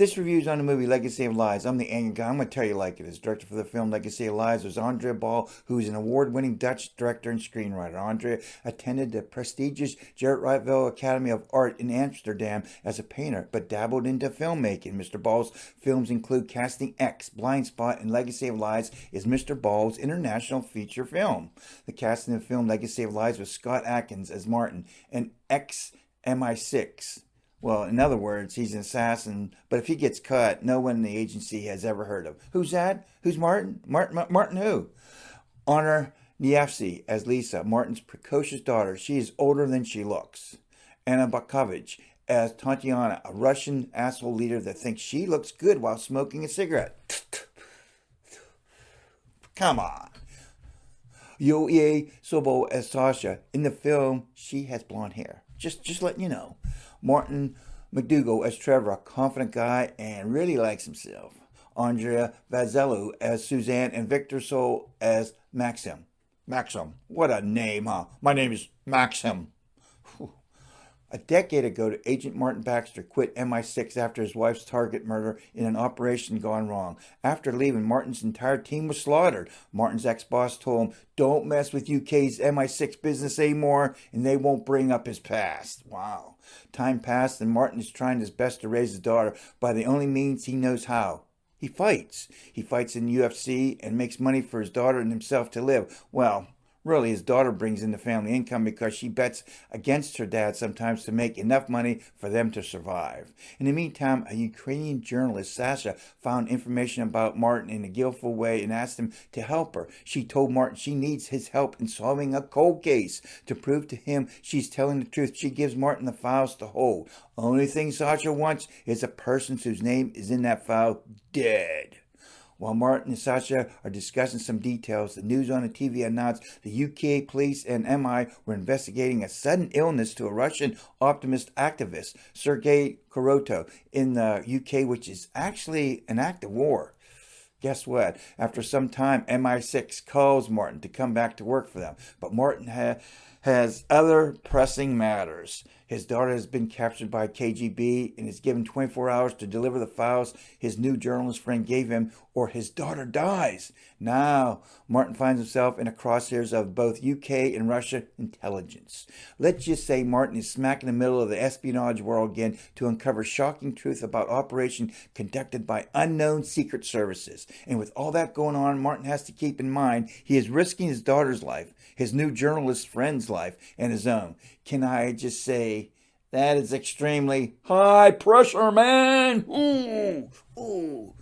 This review is on the movie Legacy of Lies. I'm the angry guy. I'm going to tell you like it is. Director for the film Legacy of Lies was Andrea Ball, who is an award-winning Dutch director and screenwriter. Andrea attended the prestigious Gerard Rietveld Academy of Art in Amsterdam as a painter, but dabbled into filmmaking. Mr. Ball's films include Casting X, Blind Spot, and Legacy of Lies is Mr. Ball's international feature film. The casting of the film Legacy of Lies was Scott Adkins as Martin, an ex-MI6. Well, in other words, he's an assassin, but if he gets caught, no one in the agency has ever heard of. Who's that? Who's Martin? Martin who? Honor Niafsi as Lisa, Martin's precocious daughter. She is older than she looks. Anna Bakovich as Tatiana, a Russian asshole leader that thinks she looks good while smoking a cigarette. Come on. Yoye Sobo as Sasha. In the film, she has blonde hair. Just letting you know. Martin McDougall as Trevor, a confident guy and really likes himself. Andrea Vazellu as Suzanne and Victor Soul as Maxim. Maxim, what a name, huh? My name is Maxim. Whew. A decade ago, Agent Martin Baxter quit MI6 after his wife's target murder in an operation gone wrong. After leaving, Martin's entire team was slaughtered. Martin's ex-boss told him, "Don't mess with UK's MI6 business anymore, and they won't bring up his past." Wow. Time passed, and Martin is trying his best to raise his daughter by the only means he knows how. He fights. He fights in UFC and makes money for his daughter and himself to live. Well, really, his daughter brings in the family income because she bets against her dad sometimes to make enough money for them to survive. In the meantime, a Ukrainian journalist, Sasha, found information about Martin in a guileful way and asked him to help her. She told Martin she needs his help in solving a cold case. To prove to him she's telling the truth, she gives Martin the files to hold. Only thing Sasha wants is a person whose name is in that file dead. While Martin and Sasha are discussing some details, the news on the TV announced the UK police and MI were investigating a sudden illness to a Russian optimist activist, Sergei Koroto, in the UK, which is actually an act of war. Guess what? After some time, MI6 calls Martin to come back to work for them, but Martin has other pressing matters. His daughter has been captured by KGB and is given 24 hours to deliver the files his new journalist friend gave him, or his daughter dies. Now, Martin finds himself in the crosshairs of both UK and Russia intelligence. Let's just say Martin is smack in the middle of the espionage world again to uncover shocking truth about operation conducted by unknown secret services. And with all that going on, Martin has to keep in mind he is risking his daughter's life, his new journalist friend's life, and his own. Can I just say, that is extremely high pressure, man. Ooh.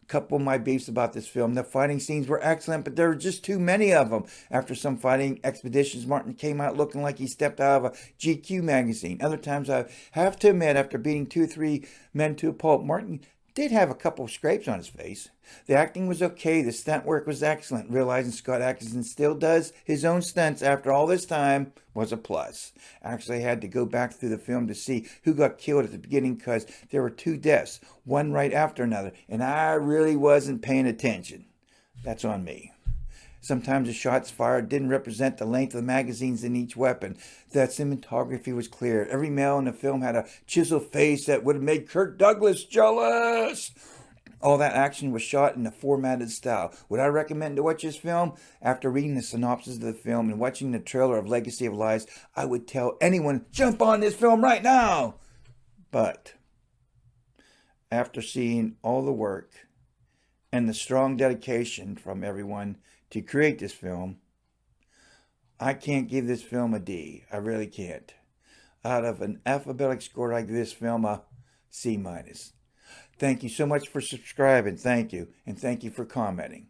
Couple of my beefs about this film. The fighting scenes were excellent, but there were just too many of them. After some fighting expeditions, Martin came out looking like he stepped out of a GQ magazine. Other times, I have to admit, after beating 2 or 3 men to a pulp, Martin did have a couple of scrapes on his face. The acting was okay. The stunt work was excellent. Realizing Scott Adkins still does his own stunts after all this time was a plus. Actually, I had to go back through the film to see who got killed at the beginning because there were 2 deaths, one right after another, and I really wasn't paying attention. That's on me. Sometimes the shots fired didn't represent the length of the magazines in each weapon. The cinematography was clear. Every male in the film had a chiseled face that would have made Kirk Douglas jealous. All that action was shot in a formatted style. Would I recommend to watch this film? After reading the synopsis of the film and watching the trailer of Legacy of Lies, I would tell anyone, jump on this film right now! But after seeing all the work and the strong dedication from everyone to create this film, I can't give this film a D. I really can't. Out of an alphabetic score, I give this film a C-. Thank you so much for subscribing. Thank you. And thank you for commenting.